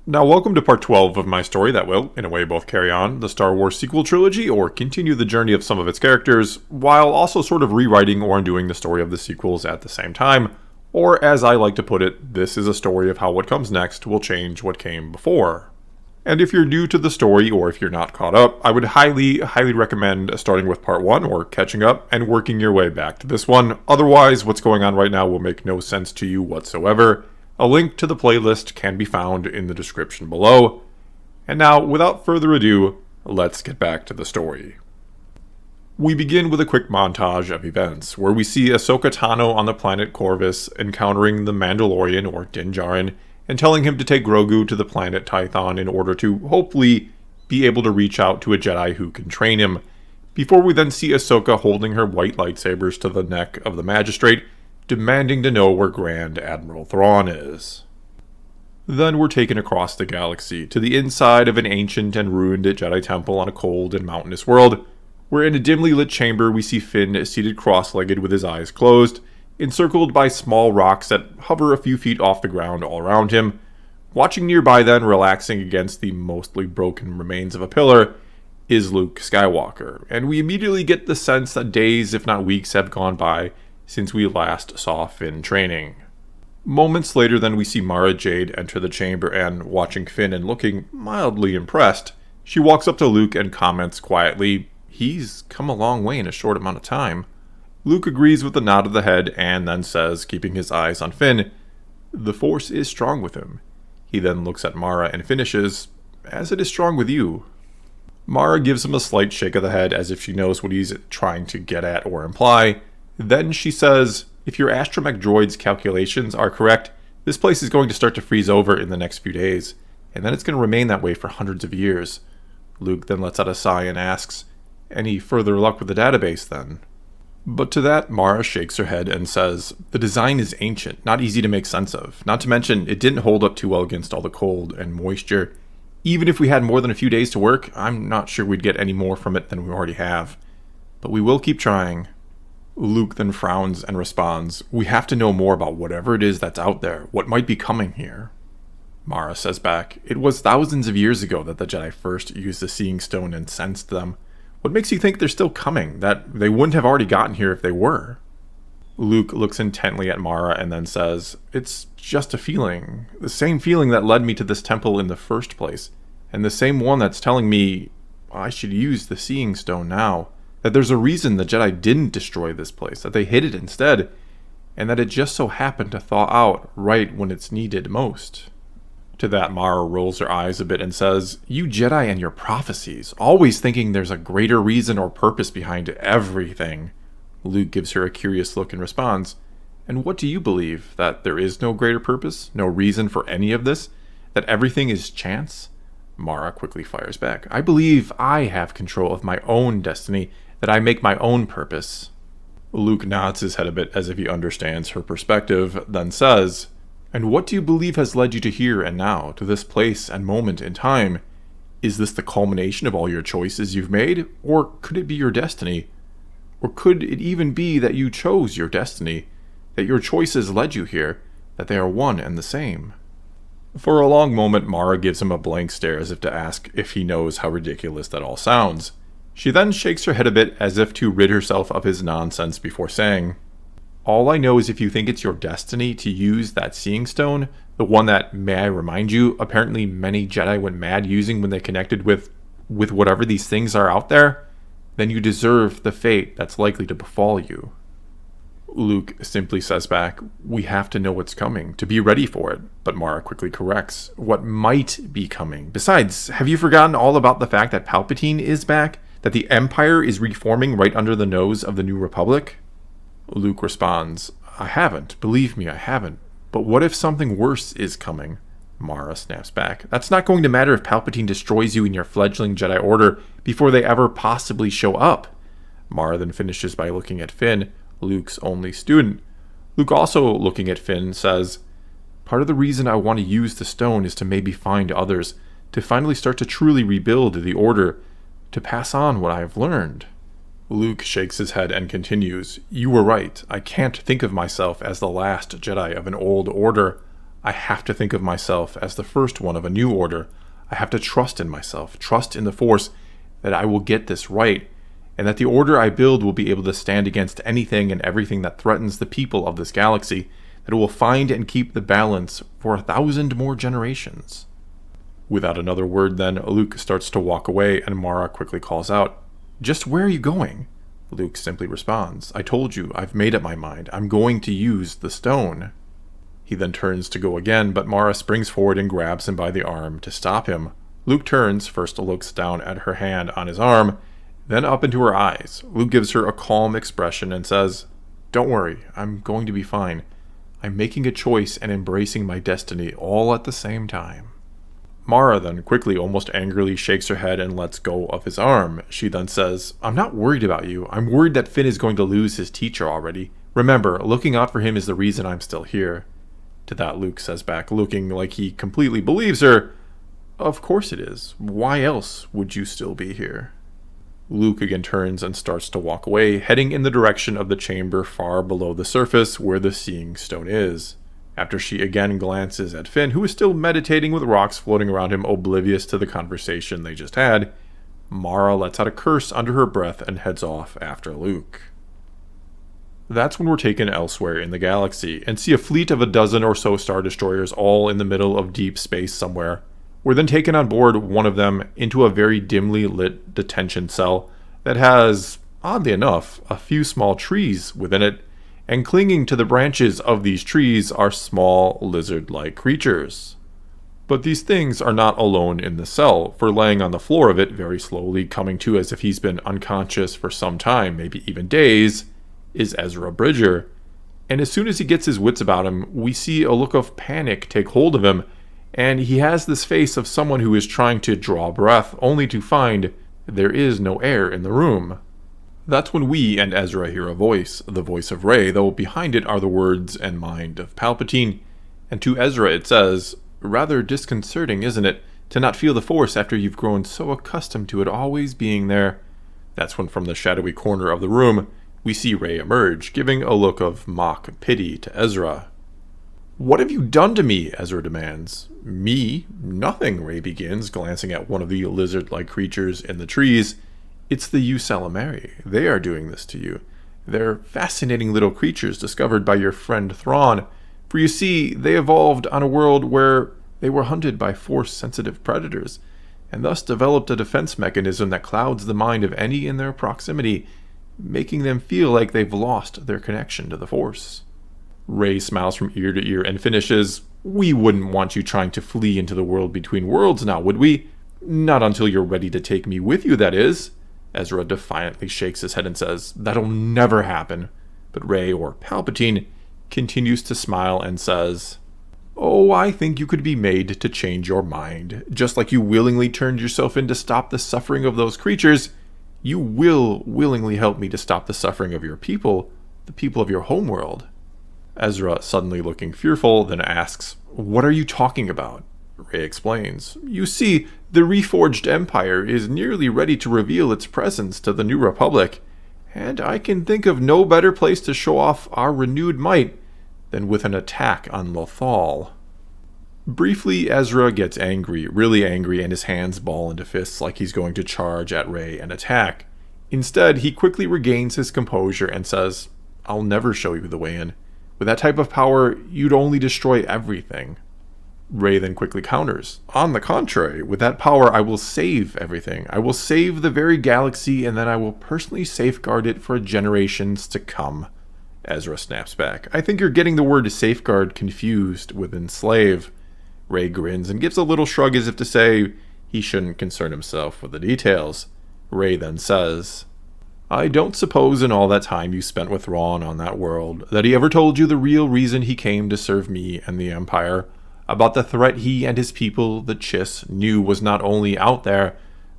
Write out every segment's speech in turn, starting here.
Now, welcome to part 12 of my story that will, in a way, both carry on the Star Wars sequel trilogy or continue the journey of some of its characters, while also sort of rewriting or undoing the story of the sequels at the same time. Or, as I like to put it, this is a story of how what comes next will change what came before. And if you're new to the story, or if you're not caught up, I would highly recommend starting with part 1, or catching up, and working your way back to this one. Otherwise, what's going on right now will make no sense to you whatsoever. A link to the playlist can be found in the description below. And now, without further ado, let's get back to the story. We begin with a quick montage of events, where we see Ahsoka Tano on the planet Corvus encountering the Mandalorian, or Din Djarin, and telling him to take Grogu to the planet Tython in order to, hopefully, be able to reach out to a Jedi who can train him, before we then see Ahsoka holding her white lightsabers to the neck of the Magistrate, demanding to know where Grand Admiral Thrawn is. Then we're taken across the galaxy, to the inside of an ancient and ruined Jedi temple on a cold and mountainous world, where in a dimly lit chamber we see Finn seated cross-legged with his eyes closed, encircled by small rocks that hover a few feet off the ground all around him. Watching nearby then, relaxing against the mostly broken remains of a pillar, is Luke Skywalker, and we immediately get the sense that days, if not weeks, have gone by since we last saw Finn training. Moments later then we see Mara Jade enter the chamber and, watching Finn and looking mildly impressed, she walks up to Luke and comments quietly, "He's come a long way in a short amount of time." Luke agrees with a nod of the head and then says, keeping his eyes on Finn, "The Force is strong with him." He then looks at Mara and finishes, "As it is strong with you." Mara gives him a slight shake of the head as if she knows what he's trying to get at or imply. Then she says, "If your astromech droid's calculations are correct, this place is going to start to freeze over in the next few days, and then it's going to remain that way for hundreds of years." Luke then lets out a sigh and asks, "Any further luck with the database then?" But to that, Mara shakes her head and says, "The design is ancient, not easy to make sense of. Not to mention, it didn't hold up too well against all the cold and moisture. Even if we had more than a few days to work, I'm not sure we'd get any more from it than we already have. But we will keep trying." Luke then frowns and responds, "We have to know more about whatever it is that's out there, what might be coming here." Mara says back, "It was thousands of years ago that the Jedi first used the Seeing Stone and sensed them. What makes you think they're still coming, that they wouldn't have already gotten here if they were?" Luke looks intently at Mara and then says, "It's just a feeling. The same feeling that led me to this temple in the first place, and the same one that's telling me I should use the Seeing Stone now. That there's a reason the Jedi didn't destroy this place, that they hid it instead, and that it just so happened to thaw out right when it's needed most." To that, Mara rolls her eyes a bit and says, "You Jedi and your prophecies, always thinking there's a greater reason or purpose behind everything." Luke gives her a curious look and responds, "And what do you believe? That there is no greater purpose? No reason for any of this? That everything is chance?" Mara quickly fires back, "I believe I have control of my own destiny, that I make my own purpose." Luke nods his head a bit as if he understands her perspective, then says, "And what do you believe has led you to here and now, to this place and moment in time? Is this the culmination of all your choices you've made? Or could it be your destiny? Or could it even be that you chose your destiny, that your choices led you here, that they are one and the same?" For a long moment, Mara gives him a blank stare as if to ask if he knows how ridiculous that all sounds. She then shakes her head a bit as if to rid herself of his nonsense before saying, "All I know is if you think it's your destiny to use that Seeing Stone, the one that, may I remind you, apparently many Jedi went mad using when they connected with whatever these things are out there, then you deserve the fate that's likely to befall you." Luke simply says back, "We have to know what's coming, to be ready for it." But Mara quickly corrects, "What might be coming? Besides, have you forgotten all about the fact that Palpatine is back? That the Empire is reforming right under the nose of the New Republic?" Luke responds, "I haven't. Believe me, I haven't. But what if something worse is coming?" Mara snaps back, "That's not going to matter if Palpatine destroys you and your fledgling Jedi Order before they ever possibly show up." Mara then finishes by looking at Finn, Luke's only student. Luke, also looking at Finn, says, "Part of the reason I want to use the stone is to maybe find others, to finally start to truly rebuild the Order, to pass on what I have learned." Luke shakes his head and continues, "You were right. I can't think of myself as the last Jedi of an old order. I have to think of myself as the first one of a new order. I have to trust in myself, trust in the Force, that I will get this right, and that the order I build will be able to stand against anything and everything that threatens the people of this galaxy, that it will find and keep the balance for 1,000 more generations. Without another word then, Luke starts to walk away, and Mara quickly calls out, "Just where are you going?" Luke simply responds, "I told you, I've made up my mind. I'm going to use the stone." He then turns to go again, but Mara springs forward and grabs him by the arm to stop him. Luke turns, first looks down at her hand on his arm, then up into her eyes. Luke gives her a calm expression and says, "Don't worry, I'm going to be fine. I'm making a choice and embracing my destiny all at the same time." Mara then quickly, almost angrily, shakes her head and lets go of his arm. She then says, "I'm not worried about you. I'm worried that Finn is going to lose his teacher already. Remember, looking out for him is the reason I'm still here." To that, Luke says back, looking like he completely believes her, "Of course it is. Why else would you still be here?" Luke again turns and starts to walk away, heading in the direction of the chamber far below the surface where the Seeing Stone is. After she again glances at Finn, who is still meditating with rocks floating around him, oblivious to the conversation they just had, Mara lets out a curse under her breath and heads off after Luke. That's when we're taken elsewhere in the galaxy and see a fleet of a dozen or so Star Destroyers all in the middle of deep space somewhere. We're then taken on board one of them into a very dimly lit detention cell that has, oddly enough, a few small trees within it, and clinging to the branches of these trees are small lizard-like creatures. But these things are not alone in the cell, for laying on the floor of it, very slowly coming to as if he's been unconscious for some time, maybe even days, is Ezra Bridger. And as soon as he gets his wits about him, we see a look of panic take hold of him, and he has this face of someone who is trying to draw breath, only to find there is no air in the room. That's when we and Ezra hear a voice, the voice of Rey, though behind it are the words and mind of Palpatine. And to Ezra it says, "Rather disconcerting, isn't it, to not feel the Force after you've grown so accustomed to it always being there?" That's when from the shadowy corner of the room, we see Rey emerge, giving a look of mock pity to Ezra. "What have you done to me?" Ezra demands. "Me? Nothing," Rey begins, glancing at one of the lizard-like creatures in the trees. "It's the Ysalamiri. They are doing this to you. They're fascinating little creatures discovered by your friend Thrawn. For you see, they evolved on a world where they were hunted by Force-sensitive predators, and thus developed a defense mechanism that clouds the mind of any in their proximity, making them feel like they've lost their connection to the Force." Rey smiles from ear to ear and finishes, "We wouldn't want you trying to flee into the world between worlds now, would we? Not until you're ready to take me with you, that is." Ezra defiantly shakes his head and says, "That'll never happen." But Rey, or Palpatine, continues to smile and says, "Oh, I think you could be made to change your mind. Just like you willingly turned yourself in to stop the suffering of those creatures, you will willingly help me to stop the suffering of your people, the people of your homeworld." Ezra, suddenly looking fearful, then asks, "What are you talking about?" Rey explains, "You see, the reforged Empire is nearly ready to reveal its presence to the New Republic, and I can think of no better place to show off our renewed might than with an attack on Lothal." Briefly, Ezra gets angry, really angry, and his hands ball into fists like he's going to charge at Rey and attack. Instead, he quickly regains his composure and says, "I'll never show you the way in. With that type of power, you'd only destroy everything." Rey then quickly counters, "On the contrary, with that power I will save everything. I will save the very galaxy, and then I will personally safeguard it for generations to come." Ezra snaps back, "I think you're getting the word safeguard confused with enslave." Rey grins and gives a little shrug as if to say he shouldn't concern himself with the details. Rey then says, "I don't suppose in all that time you spent with Thrawn on that world that he ever told you the real reason he came to serve me and the Empire, about the threat he and his people, the Chiss, knew was not only out there,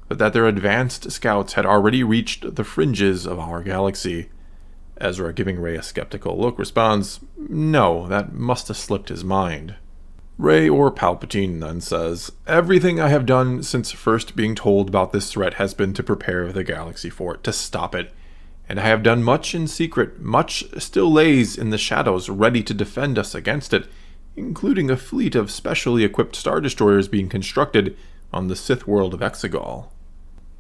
but that their advanced scouts had already reached the fringes of our galaxy." Ezra, giving Rey a skeptical look, responds, "No, that must have slipped his mind." Rey, or Palpatine, then says, "Everything I have done since first being told about this threat has been to prepare the galaxy for it, to stop it. And I have done much in secret, much still lays in the shadows, ready to defend us against it. including a fleet of specially equipped Star Destroyers being constructed on the Sith world of Exegol.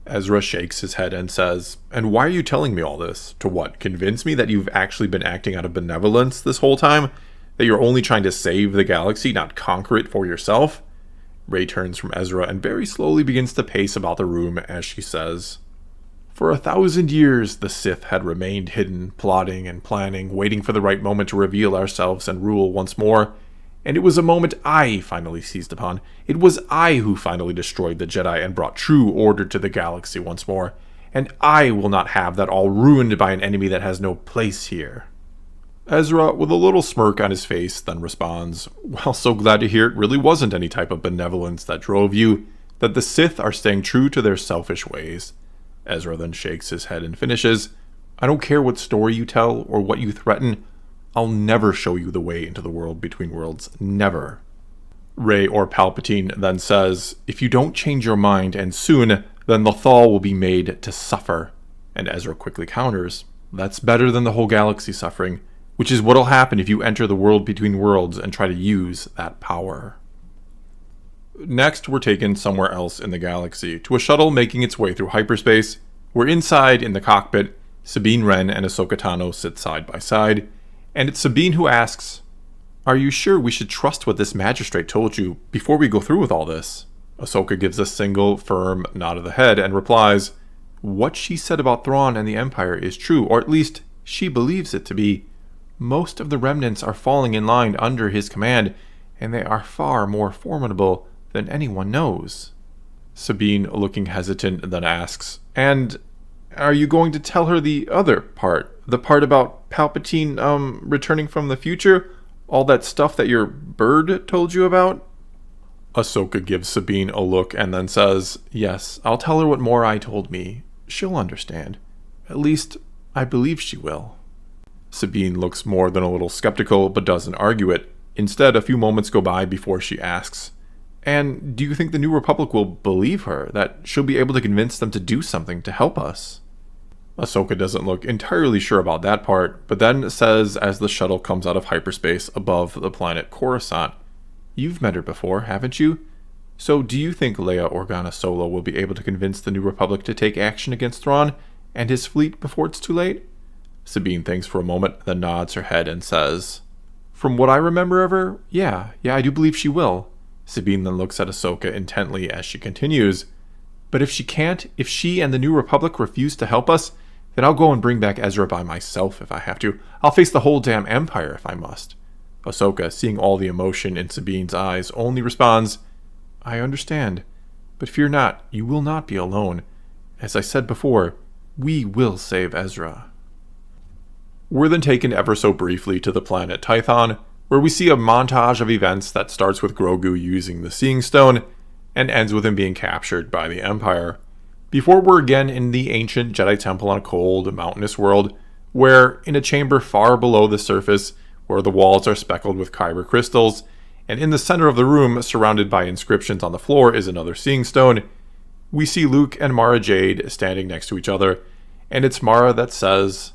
Ezra shakes his head and says, "And why are you telling me all this? To what, convince me that you've actually been acting out of benevolence this whole time? That you're only trying to save the galaxy, not conquer it for yourself?" Rey turns from Ezra and very slowly begins to pace about the room as she says, "For 1,000 years the Sith had remained hidden, plotting and planning, waiting for the right moment to reveal ourselves and rule once more. And it was a moment I finally seized upon. It was I who finally destroyed the Jedi and brought true order to the galaxy once more. And I will not have that all ruined by an enemy that has no place here." Ezra, with a little smirk on his face, then responds, "Well, so glad to hear it really wasn't any type of benevolence that drove you, that the Sith are staying true to their selfish ways." Ezra then shakes his head and finishes, "I don't care what story you tell or what you threaten, I'll never show you the way into the world between worlds. Never." Rey or Palpatine then says, "If you don't change your mind, and soon, then Lothal will be made to suffer." And Ezra quickly counters, "That's better than the whole galaxy suffering, which is what'll happen if you enter the world between worlds and try to use that power." Next, we're taken somewhere else in the galaxy, to a shuttle making its way through hyperspace. We're inside in the cockpit. Sabine Wren and Ahsoka Tano sit side by side, and it's Sabine who asks, "Are you sure we should trust what this magistrate told you before we go through with all this?" Ahsoka gives a single, firm nod of the head and replies, "What she said about Thrawn and the Empire is true, or at least she believes it to be. Most of the remnants are falling in line under his command, and they are far more formidable than anyone knows." Sabine, looking hesitant, then asks, "And are you going to tell her the other part? The part about Palpatine, returning from the future? All that stuff that your bird told you about?" Ahsoka gives Sabine a look and then says, "Yes, I'll tell her what Morai told me. She'll understand. At least, I believe she will." Sabine looks more than a little skeptical, but doesn't argue it. Instead, a few moments go by before she asks, "And do you think the New Republic will believe her? That she'll be able to convince them to do something to help us?" Ahsoka doesn't look entirely sure about that part, but then says as the shuttle comes out of hyperspace above the planet Coruscant, "You've met her before, haven't you? So do you think Leia Organa Solo will be able to convince the New Republic to take action against Thrawn and his fleet before it's too late?" Sabine thinks for a moment, then nods her head and says, "From what I remember of her, yeah, I do believe she will." Sabine then looks at Ahsoka intently as she continues, "But if she can't, if she and the New Republic refuse to help us, then I'll go and bring back Ezra by myself if I have to. I'll face the whole damn Empire if I must." Ahsoka, seeing all the emotion in Sabine's eyes, only responds, "I understand, but fear not, you will not be alone. As I said before, we will save Ezra." We're then taken ever so briefly to the planet Tython, where we see a montage of events that starts with Grogu using the Seeing Stone and ends with him being captured by the Empire. Before we're again in the ancient Jedi Temple on a cold, mountainous world, where in a chamber far below the surface, where the walls are speckled with kyber crystals, and in the center of the room, surrounded by inscriptions on the floor, is another Seeing Stone, we see Luke and Mara Jade standing next to each other, and it's Mara that says,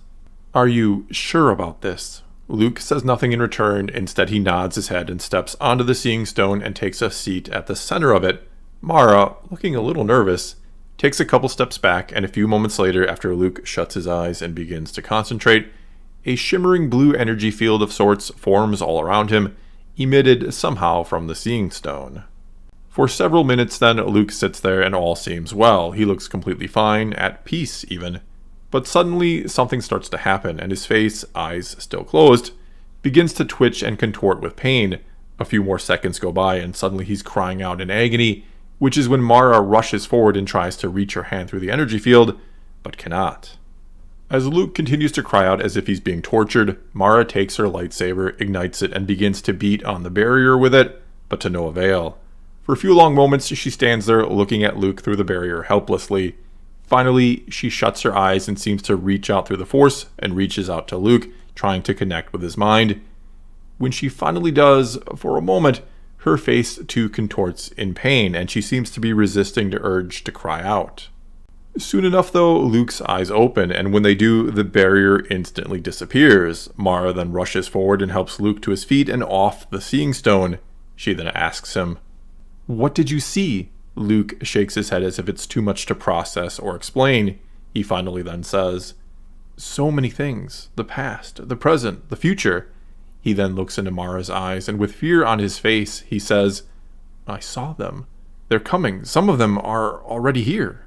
"Are you sure about this?" Luke says nothing in return. Instead, he nods his head and steps onto the Seeing Stone and takes a seat at the center of it. Mara, looking a little nervous, takes a couple steps back, and a few moments later, after Luke shuts his eyes and begins to concentrate, a shimmering blue energy field of sorts forms all around him, emitted somehow from the Seeing Stone. For several minutes then, Luke sits there and all seems well. He looks completely fine, at peace even. But suddenly, something starts to happen, and his face, eyes still closed, begins to twitch and contort with pain. A few more seconds go by, and suddenly he's crying out in agony, which is when Mara rushes forward and tries to reach her hand through the energy field, but cannot. As Luke continues to cry out as if he's being tortured, Mara takes her lightsaber, ignites it, and begins to beat on the barrier with it, but to no avail. For a few long moments, she stands there looking at Luke through the barrier helplessly. Finally, she shuts her eyes and seems to reach out through the Force and reaches out to Luke, trying to connect with his mind. When she finally does, for a moment, her face too contorts in pain, and she seems to be resisting the urge to cry out. Soon enough, though, Luke's eyes open, and when they do, the barrier instantly disappears. Mara then rushes forward and helps Luke to his feet and off the Seeing Stone. She then asks him, "What did you see?" Luke shakes his head as if it's too much to process or explain. He finally then says, "So many things. The past, the present, the future." He then looks into Mara's eyes, and with fear on his face, he says, "I saw them. They're coming. Some of them are already here."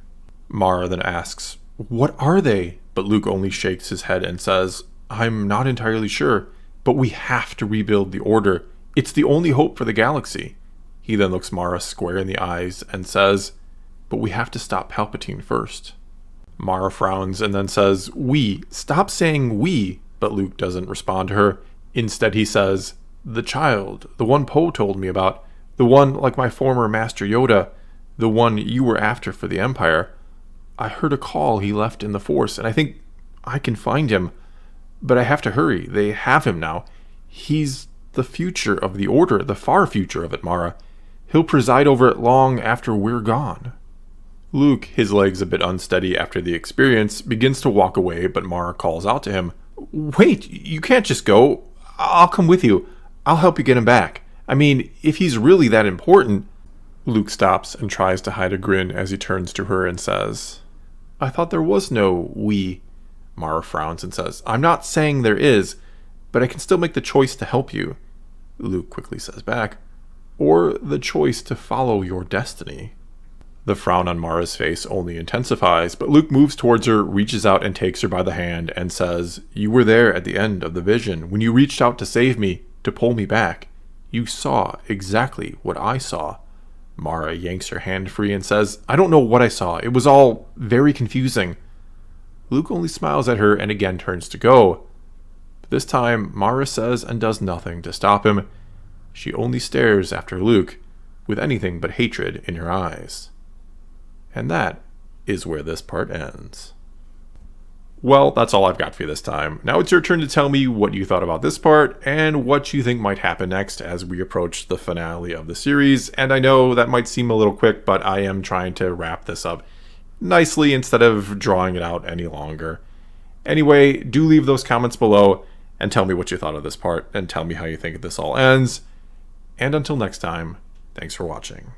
Mara then asks, "What are they?" But Luke only shakes his head and says, "I'm not entirely sure, but we have to rebuild the Order. It's the only hope for the galaxy." He then looks Mara square in the eyes and says, "But we have to stop Palpatine first." Mara frowns and then says, "We. Stop saying we." But Luke doesn't respond to her. Instead he says, "The child, the one Poe told me about, the one like my former Master Yoda, the one you were after for the Empire. I heard a call he left in the Force, and I think I can find him. But I have to hurry. They have him now. He's the future of the Order, the far future of it, Mara. He'll preside over it long after we're gone." Luke, his legs a bit unsteady after the experience, begins to walk away, but Mara calls out to him, "Wait, you can't just go. I'll come with you. I'll help you get him back. I mean, if he's really that important." Luke stops and tries to hide a grin as he turns to her and says, "I thought there was no we." Mara frowns and says, "I'm not saying there is, but I can still make the choice to help you." Luke quickly says back, "Or the choice to follow your destiny." The frown on Mara's face only intensifies, but Luke moves towards her, reaches out and takes her by the hand and says, "You were there at the end of the vision, when you reached out to save me, to pull me back. You saw exactly what I saw." Mara yanks her hand free and says, "I don't know what I saw. It was all very confusing." Luke only smiles at her and again turns to go. But this time, Mara says and does nothing to stop him. She only stares after Luke, with anything but hatred in her eyes. And that is where this part ends. Well, that's all I've got for you this time. Now it's your turn to tell me what you thought about this part and what you think might happen next as we approach the finale of the series. And I know that might seem a little quick, but I am trying to wrap this up nicely instead of drawing it out any longer. Anyway, do leave those comments below and tell me what you thought of this part and tell me how you think this all ends. And until next time, thanks for watching.